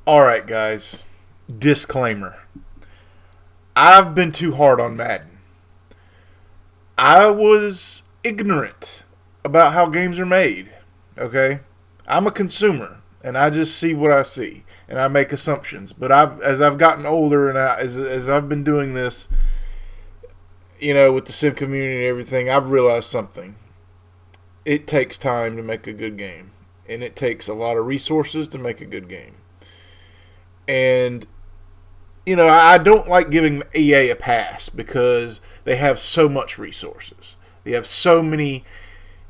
All right, guys. Disclaimer. I've been too hard on Madden. I was ignorant about how games are made. Okay? I'm a consumer, and I just see what I see, and I make assumptions. But as I've gotten older, and as I've been doing this, with the sim community and everything, I've realized something. It takes time to make a good game, and it takes a lot of resources to make a good game. And I don't like giving EA a pass because they have so much resources. They have so many,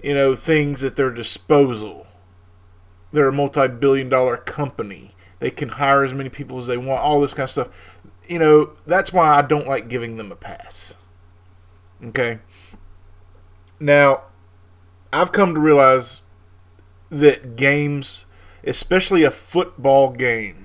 things at their disposal. They're a multi-billion-dollar company. They can hire as many people as they want. All this kind of stuff. That's why I don't like giving them a pass. Okay. Now, I've come to realize that games, especially a football game,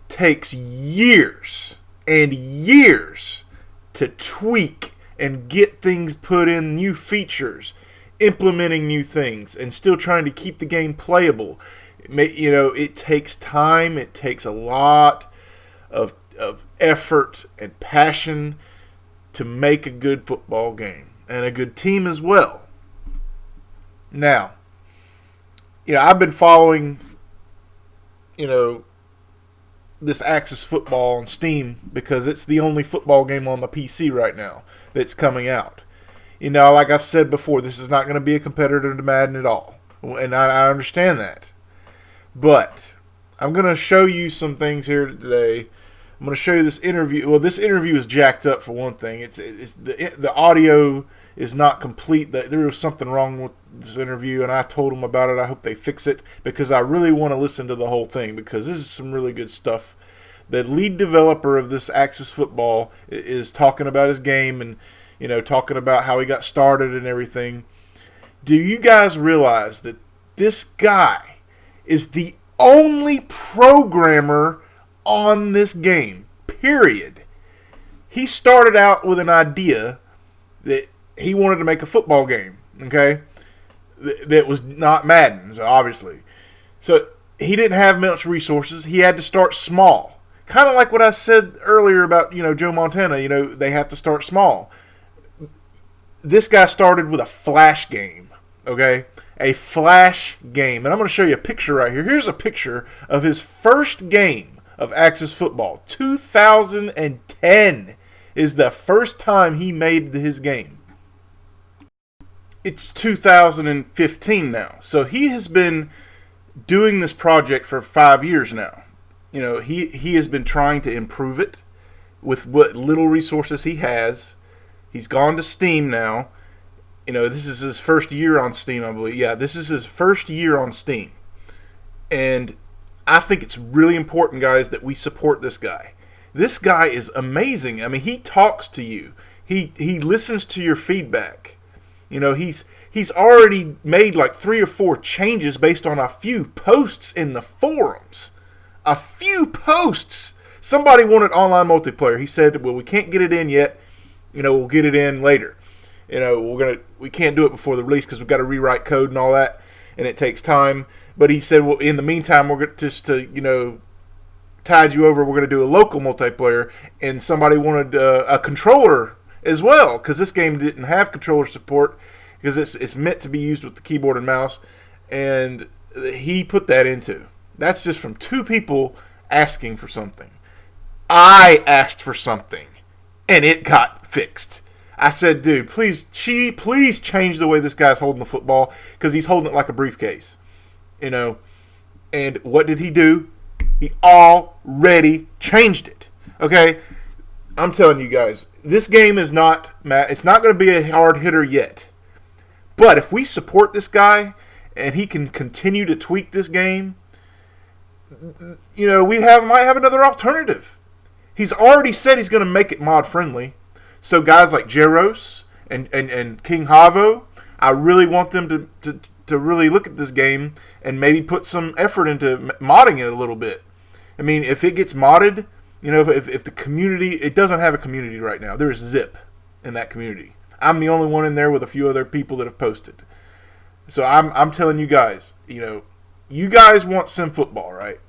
takes years and years to tweak and get things put in, new features, implementing new things, and still trying to keep the game playable. It takes time. It takes a lot of effort and passion to make a good football game, and a good team as well. Now, I've been following, this Axis Football on Steam because it's the only football game on the PC right now that's coming out. Like I've said before, this is not going to be a competitor to Madden at all, and I understand that. But I'm going to show you some things here today. I'm going to show you this interview. Well, this interview is jacked up for one thing. It's the audio is not complete. There was something wrong with this interview, and I told them about it. I hope they fix it because I really want to listen to the whole thing because this is some really good stuff. The lead developer of this Axis Football is talking about his game and talking about how he got started and everything. Do you guys realize that this guy is the only programmer on this game, period? He started out with an idea that he wanted to make a football game, okay, that was not Madden, obviously. So he didn't have much resources. He had to start small. Kind of like what I said earlier about, Joe Montana, they have to start small. This guy started with a Flash game, okay? A Flash game. And I'm going to show you a picture right here. Here's a picture of his first game of Axis Football. 2010 is the first time he made his game. It's 2015 now. So he has been doing this project for 5 years now. He has been trying to improve it with what little resources he has. He's gone to Steam now. This is his first year on Steam, I believe. Yeah, this is his first year on Steam. And I think it's really important, guys, that we support this guy. This guy is amazing. I mean, he talks to you. He listens to your feedback. He's already made like 3 or 4 changes based on a few posts in the forums. A few posts. Somebody wanted online multiplayer. He said, "Well, we can't get it in yet. We'll get it in later. We can't do it before the release because we've got to rewrite code and all that, and it takes time." But he said, "Well, in the meantime, we're going to tide you over. We're going to do a local multiplayer." And somebody wanted a controller as well because this game didn't have controller support because it's meant to be used with the keyboard and mouse, and he put that into. That's just from 2 people asking for something. I asked for something, and it got fixed. I said, "Dude, please change the way this guy's holding the football because he's holding it like a briefcase." And what did he do? He already changed it. Okay? I'm telling you guys, this game is not, it's not going to be a hard hitter yet. But if we support this guy and he can continue to tweak this game, we might have another alternative. He's already said he's going to make it mod friendly. So guys like Jeros and King Havo, I really want them to really look at this game and maybe put some effort into modding it a little bit. I mean, if it gets modded, if the community, it doesn't have a community right now. There's Zip in that community. I'm the only one in there with a few other people that have posted. So I'm telling you guys, you guys want sim football, right?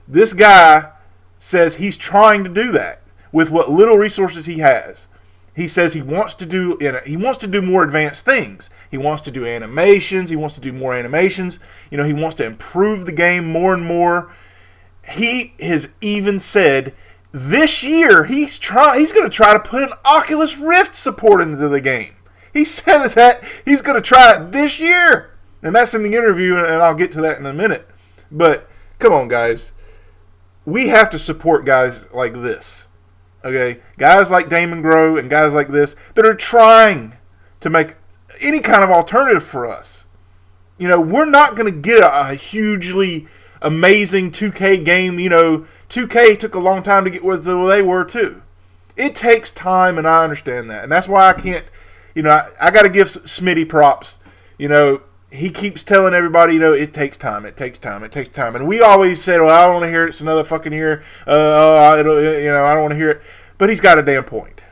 This guy says he's trying to do that with what little resources he has. He says he wants to do more advanced things. He wants to do animations. He wants to do more animations. He wants to improve the game more and more. He has even said this year he's going to try to put an Oculus Rift support into the game. He said that he's going to try it this year. And that's in the interview, and I'll get to that in a minute. But come on, guys. We have to support guys like this. Okay? Guys like Damon Groh and guys like this that are trying to make any kind of alternative for us. We're not going to get a hugely amazing 2K game. 2K took a long time to get where they were too. It takes time, and I understand that. And that's why I can't, I got to give Smitty props. He keeps telling everybody, it takes time, it takes time, it takes time. And we always said, well, I don't want to hear it. It's another fucking year. I don't want to hear it. But he's got a damn point.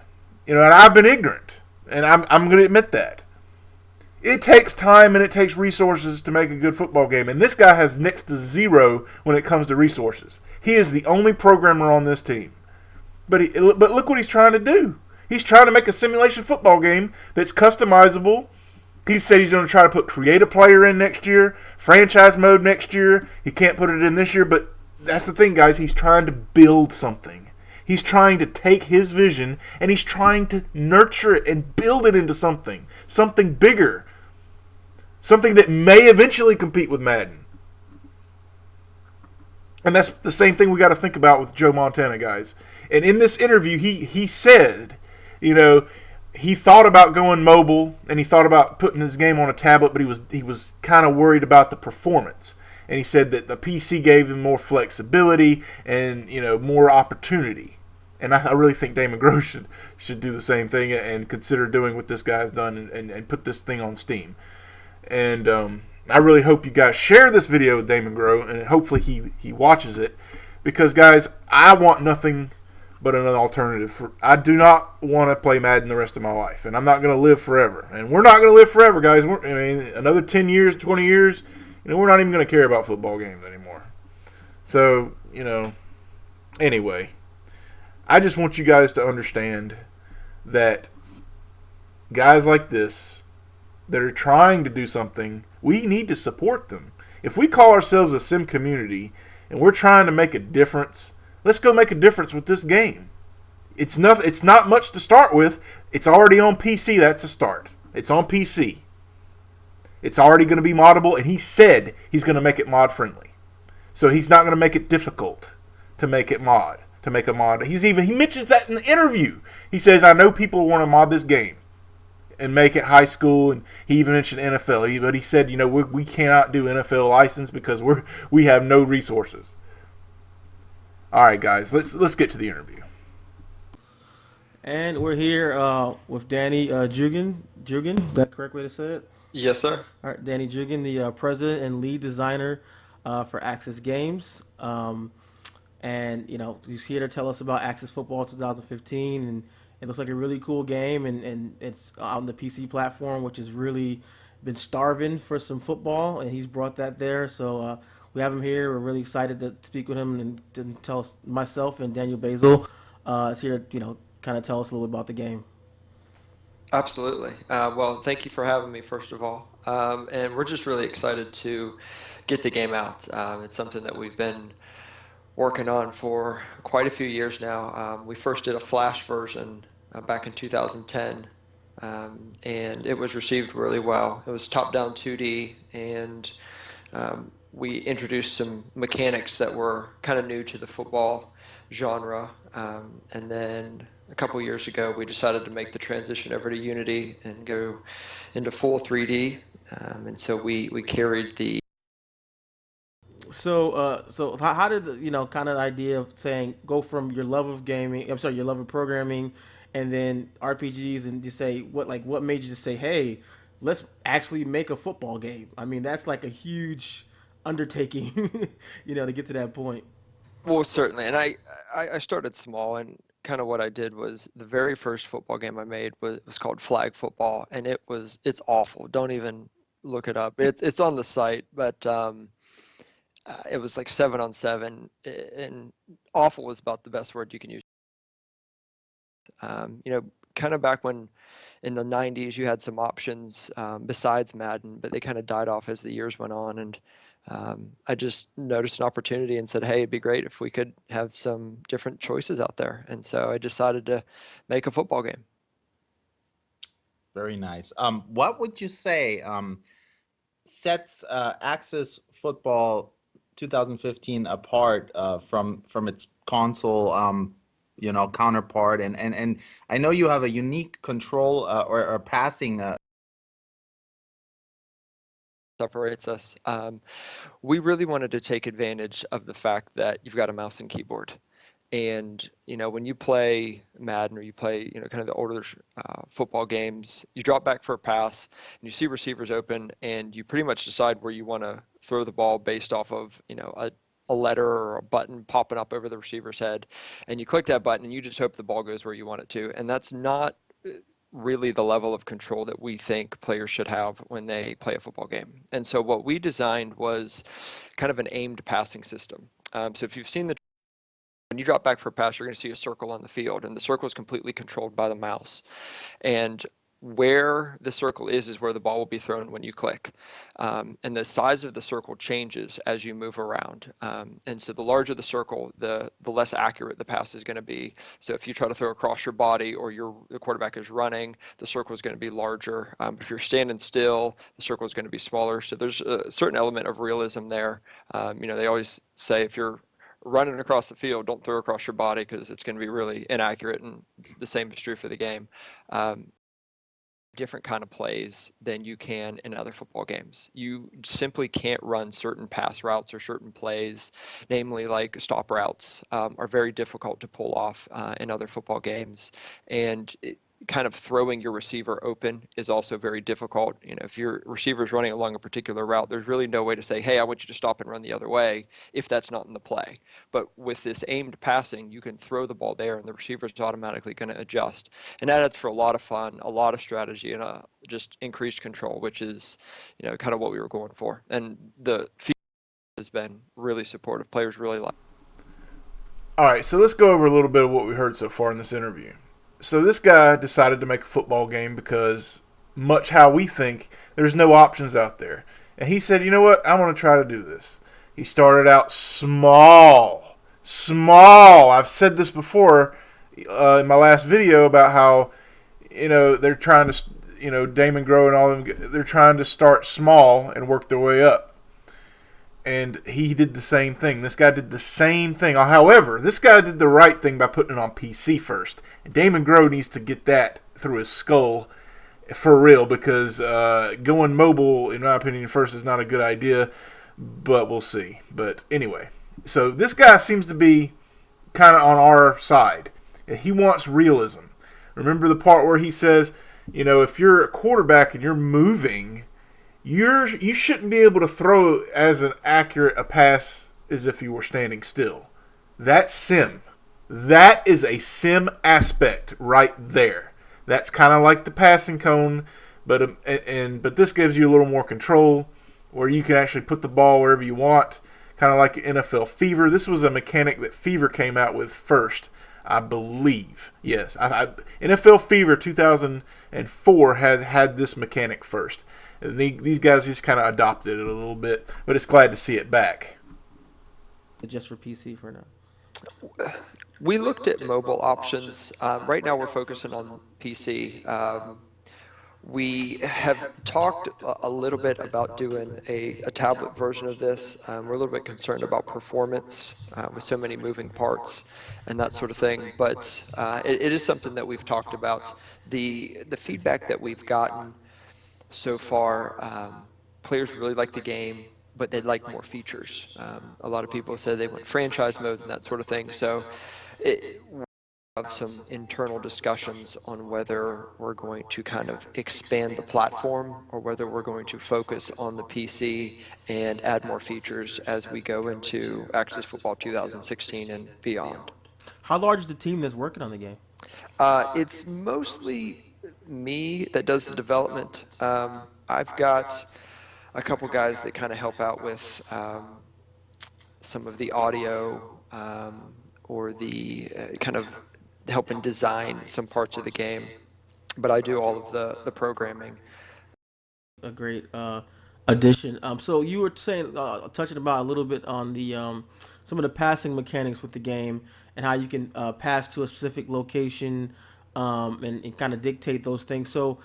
And I've been ignorant. And I'm going to admit that. It takes time and it takes resources to make a good football game. And this guy has next to zero when it comes to resources. He is the only programmer on this team. But look what he's trying to do. He's trying to make a simulation football game that's customizable. He said he's going to try to put creative player in next year, franchise mode next year. He can't put it in this year, but that's the thing, guys. He's trying to build something. He's trying to take his vision and he's trying to nurture it and build it into something bigger, something that may eventually compete with Madden. And that's the same thing we got to think about with Joe Montana, guys. And in this interview, he said, he thought about going mobile and he thought about putting his game on a tablet, but he was kind of worried about the performance. And he said that the PC gave him more flexibility and more opportunity. And I really think Damon Groh should do the same thing and consider doing what this guy's done and put this thing on Steam. And I really hope you guys share this video with Damon Groh, and hopefully he watches it, because guys, I want nothing but an alternative. I do not want to play Madden the rest of my life, and I'm not going to live forever. And we're not going to live forever, guys. Another 10 years, 20 years, we're not even going to care about football games anymore. So, anyway, I just want you guys to understand that guys like this that are trying to do something, we need to support them. If we call ourselves a sim community and we're trying to make a difference, let's go make a difference with this game. It's not much to start with. It's already on PC. That's a start. It's on PC. It's already going to be moddable, and he said he's going to make it mod friendly. So he's not going to make it difficult to make a mod. He mentions that in the interview. He says, I know people want to mod this game and make it high school, and he even mentioned NFL. But he said, we cannot do NFL license because we have no resources. All right, guys, let's get to the interview. And we're here with Danny Jugan. Jugan, is that the correct way to say it? Yes, sir. All right, Danny Jugan, the president and lead designer for Axis Games. And, he's here to tell us about Axis Football 2015. And it looks like a really cool game. And it's on the PC platform, which has really been starving for some football. And he's brought that there. So we have him here. We're really excited to speak with him and to tell us, myself and Daniel Basil is here to, kind of tell us a little bit about the game. Absolutely. Well, thank you for having me, first of all. And we're just really excited to get the game out. It's something that we've been working on for quite a few years now. We first did a Flash version back in 2010, and it was received really well. It was top-down 2D, and we introduced some mechanics that were kind of new to the football genre. And then a couple years ago, we decided to make the transition over to Unity and go into full 3D. And so we carried the. So how did kind of the idea of saying go from your love of gaming, I'm sorry, your love of programming, and then RPGs, and just say what made you just say, hey, let's actually make a football game? I mean, that's like a huge undertaking, to get to that point. Well, certainly. And I started small, and kind of what I did was the very first football game I made was called Flag Football, and it's awful. Don't even look it up. It's on the site, but it was like 7-on-7, and awful was about the best word you can use. You know, kind of back when in the 90s you had some options besides Madden, but they kind of died off as the years went on. And I just noticed an opportunity and said, hey, it'd be great if we could have some different choices out there. And so I decided to make a football game. Very nice. What would you say sets Axis Football 2015 apart from its console counterpart? And I know you have a unique control or passing. Separates us. We really wanted to take advantage of the fact that you've got a mouse and keyboard. And, you know, when you play Madden or you play, you know, kind of the older football games, you drop back for a pass and you see receivers open and you pretty much decide where you want to throw the ball based off of, you know, a letter or a button popping up over the receiver's head. And you click that button and you just hope the ball goes where you want it to. And that's not really the level of control that we think players should have when they play a football game. And so what we designed was kind of an aimed passing system. So if you've seen when you drop back for a pass, you're going to see a circle on the field, and the circle is completely controlled by the mouse. And where the circle is where the ball will be thrown when you click. And the size of the circle changes as you move around. And so the larger the circle, the less accurate the pass is going to be. So if you try to throw across your body or the quarterback is running, the circle is going to be larger. If you're standing still, the circle is going to be smaller. So there's a certain element of realism there. You know, they always say if you're running across the field, don't throw across your body because it's going to be really inaccurate, and the same is true for the game. Different kind of plays than you can in other football games. You simply can't run certain pass routes or certain plays, namely like stop routes, are very difficult to pull off in other football games. And kind of throwing your receiver open is also very difficult. You know, if your receiver is running along a particular route, there's really no way to say, hey, I want you to stop and run the other way if that's not in the play. But with this aimed passing, you can throw the ball there and the receiver is automatically going to adjust. And that adds for a lot of fun, a lot of strategy, and just increased control, which is, you know, kind of what we were going for. And the field has been really supportive. Players really like it. All right, so let's go over a little bit of what we heard so far in this interview. So this guy decided to make a football game because, much how we think, there's no options out there. And he said, you know what, I want to try to do this. He started out small. I've said this before in my last video about how, you know, they're trying to, you know, Damon Groh and all of them, they're trying to start small and work their way up. And he did the same thing. This guy did the same thing. However, this guy did the right thing by putting it on PC first. And Damon Groh needs to get that through his skull for real, because going mobile, in my opinion, first is not a good idea. But we'll see. But anyway, so this guy seems to be kind of on our side. He wants realism. Remember the part where he says, you know, if you're a quarterback and you're moving, you shouldn't be able to throw as an accurate a pass as if you were standing still. That's sim. That is a sim aspect right there. That's kind of like the passing cone, but this gives you a little more control, where you can actually put the ball wherever you want, kind of like NFL Fever. This was a mechanic that Fever came out with first, I believe. Yes, NFL Fever 2004 had this mechanic first. These guys just kind of adopted it a little bit, but it's glad to see it back. Just for PC for now. We looked at mobile options. Right now we're focusing on PC. We have talked a little bit about doing a tablet version of this. We're a little bit concerned about performance with so many moving parts and that sort of thing. But it is something that we've talked about. The feedback that we've gotten so far, players really like the game, but they'd like more features. A lot of people said they want franchise mode and that sort of thing. So we have some internal discussions on whether we're going to kind of expand the platform or whether we're going to focus on the PC and add more features as we go into Axis Football 2016 and beyond. How large is the team that's working on the game? It's mostly me that does the development. I've got a couple guys that kind of help out with some of the audio or the kind of helping design some parts of the game, but I do all of the programming. A great addition. So you were saying, touching about a little bit on the some of the passing mechanics with the game and how you can pass to a specific location and kind of dictate those things. So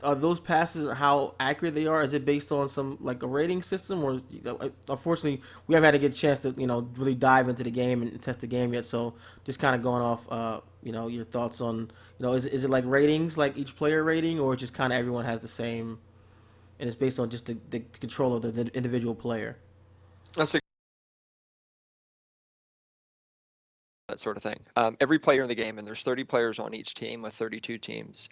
are those passes how accurate they are? Is it based on some like a rating system, or unfortunately we haven't had a good chance to really dive into the game and test the game yet. So just kind of going off your thoughts on is it like ratings, like each player rating, or just kind of everyone has the same and it's based on just the control of the individual player. That's that sort of thing. Every player in the game, and there's 30 players on each team with 32 teams.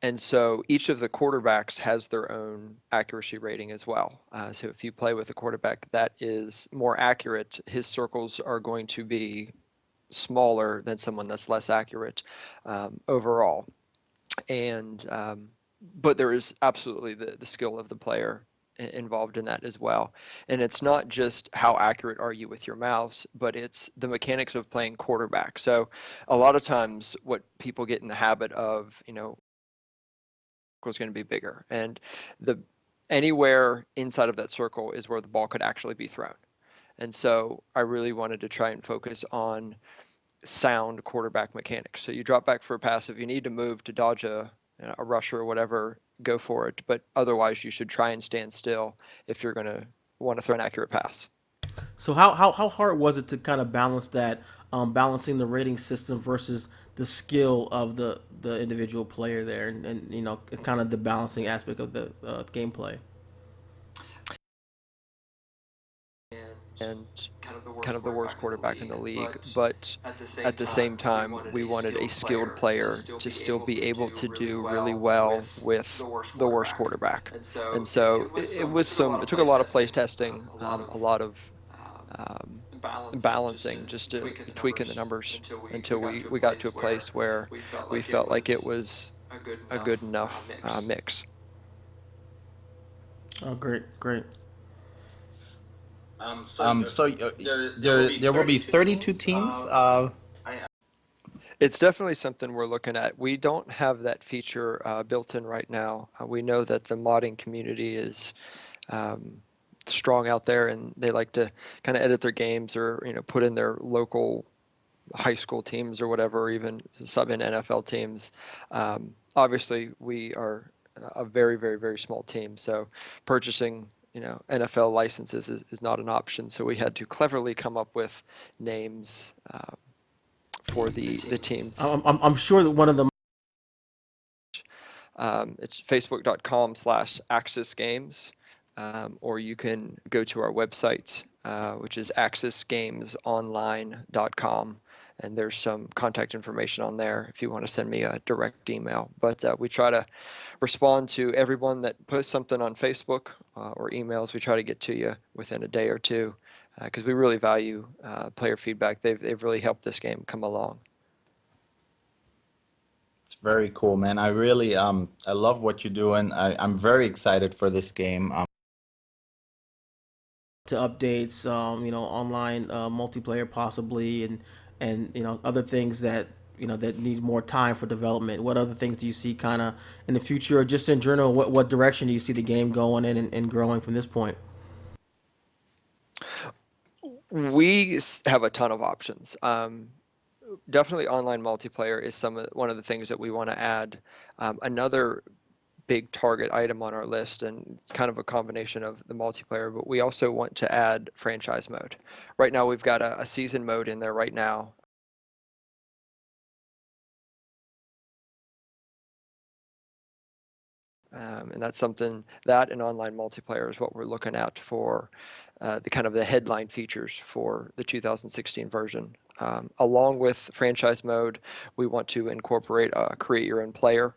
And so each of the quarterbacks has their own accuracy rating as well. So if you play with a quarterback that is more accurate, his circles are going to be smaller than someone that's less accurate overall. And but there is absolutely the skill of the player involved in that as well. And it's not just how accurate are you with your mouse, but it's the mechanics of playing quarterback. So a lot of times what people get in the habit of, is going to be bigger, and anywhere inside of that circle is where the ball could actually be thrown. And so I really wanted to try and focus on sound quarterback mechanics. So you drop back for a pass. If you need to move to dodge a rusher or whatever, go for it. But otherwise, you should try and stand still if you're going to want to throw an accurate pass. So how hard was it to kind of balance that, balancing the rating system versus the skill of the individual player there, and kind of the balancing aspect of the gameplay? And kind of the worst quarterback in the league, but at the same time, we wanted a skilled player to still be able to do really well with the worst quarterback. And so it took a lot of play testing, a lot of balancing, just to tweaking the numbers until we got to a place where we felt like it was a good enough mix. Oh, great. There will be 32 teams. It's definitely something we're looking at. We don't have that feature built in right now. We know that the modding community is strong out there, and they like to kind of edit their games or put in their local high school teams or whatever, or even sub in NFL teams. Obviously, we are a very, very, very small team, so purchasing NFL licenses is not an option. So we had to cleverly come up with names for the teams. I'm sure that one of them. It's facebook.com/AxisGames, or you can go to our website, which is axisgamesonline.com. And there's some contact information on there if you want to send me a direct email. But we try to respond to everyone that posts something on Facebook or emails. We try to get to you within a day or two because we really value player feedback. They've really helped this game come along. It's very cool, man. I really I love what you're doing. I'm very excited for this game. To updates, online multiplayer possibly, and other things that that need more time for development. What other things do you see kind of in the future, or just in general? What direction do you see the game going in and growing from this point? We have a ton of options. Definitely online multiplayer is one of the things that we want to add. Another big target item on our list, and kind of a combination of the multiplayer, but we also want to add franchise mode. Right now we've got a season mode in there right now. And that's something that in online multiplayer is what we're looking at for the kind of the headline features for the 2016 version. Along with franchise mode, we want to incorporate a create your own player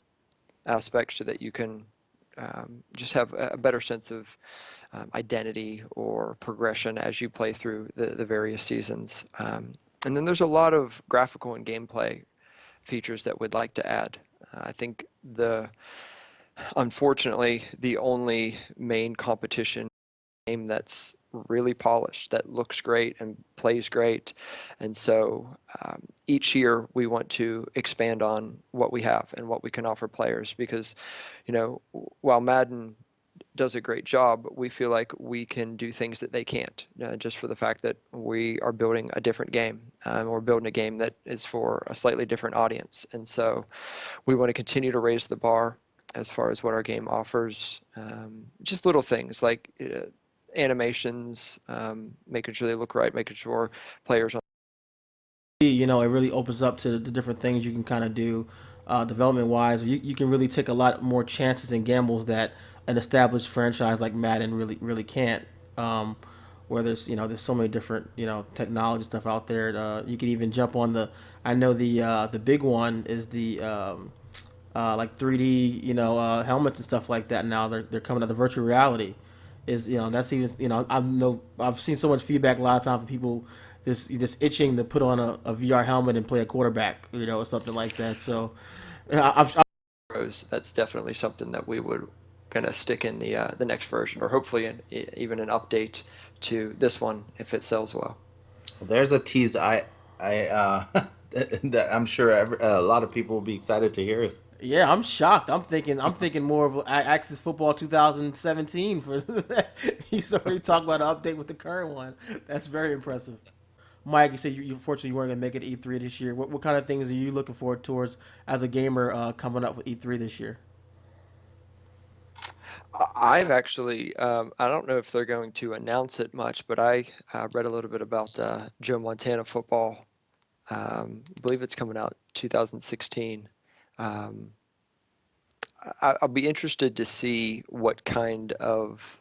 aspect so that you can just have a better sense of identity or progression as you play through the various seasons. And then there's a lot of graphical and gameplay features that we'd like to add. I think unfortunately, the only main competition game that's really polished, that looks great and plays great. And so each year we want to expand on what we have and what we can offer players because, while Madden does a great job, we feel like we can do things that they can't, just for the fact that we are building a different game. We're building a game that is for a slightly different audience. And so we want to continue to raise the bar as far as what our game offers. Just little things like animations, making sure they look right, making sure players. It really opens up to the different things you can kind of do development wise. You can really take a lot more chances and gambles that an established franchise like Madden really can't. Where there's so many different technology stuff out there. You can even jump on I know the big one is the like 3D helmets and stuff like that. Now they're coming out. The virtual reality is that's even I've seen so much feedback a lot of times from people just itching to put on a VR helmet and play a quarterback, or something like that. So, that's definitely something that we would gonna stick in the next version, or hopefully even an update to this one if it sells well. There's a tease. That I'm sure a lot of people will be excited to hear it. yeah, I'm shocked. I'm thinking more of Axis Football 2017 for. He's already talking about an update with the current one. That's very impressive. Mike, you said unfortunately you weren't gonna make it E3 this year. What kind of things are you looking forward towards as a gamer coming up with E3 this year? I've actually, I don't know if they're going to announce it much, but I read a little bit about Joe Montana football. I believe it's coming out 2016. Um, I'll be interested to see what kind of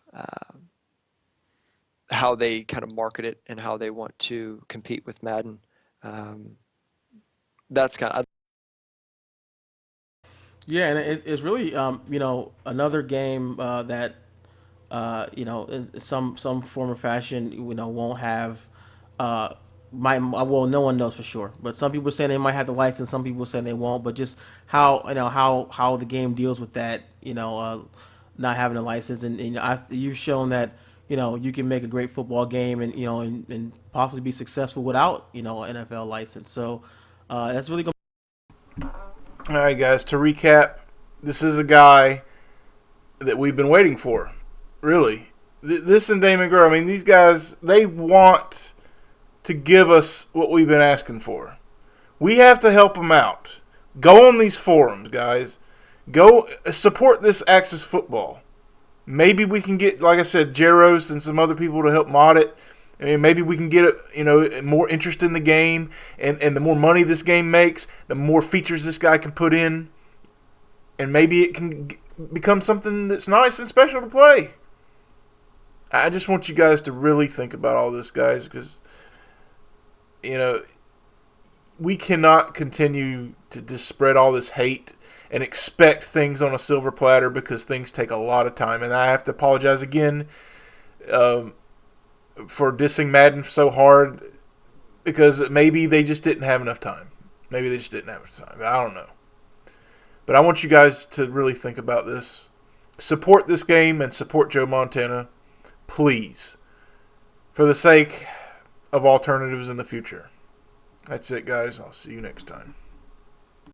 how they kind of market it and how they want to compete with Madden. Um, that's kind of Yeah, and it's really another game that in some form or fashion won't have no one knows for sure, but some people saying they might have the license, some people saying they won't, but just how the game deals with that, not having a license, and you've shown that you can make a great football game and and possibly be successful without an NFL license. So that's really going. All right, guys, to recap, this is a guy that we've been waiting for, really. This and Damon Groh, I mean, these guys, they want to give us what we've been asking for. We have to help them out. Go on these forums, guys. Go support this Axis Football. Maybe we can get, like I said, Jaros and some other people to help mod it. I mean, maybe we can get more interest in the game, and the more money this game makes, the more features this guy can put in, and maybe it can become something that's nice and special to play. I just want you guys to really think about all this, guys, because we cannot continue to just spread all this hate and expect things on a silver platter, because things take a lot of time. And I have to apologize again for dissing Madden so hard, because maybe they just didn't have enough time. Maybe they just didn't have enough time. I don't know. But I want you guys to really think about this. Support this game and support Joe Montana, please, for the sake of alternatives in the future. That's it, guys. I'll see you next time.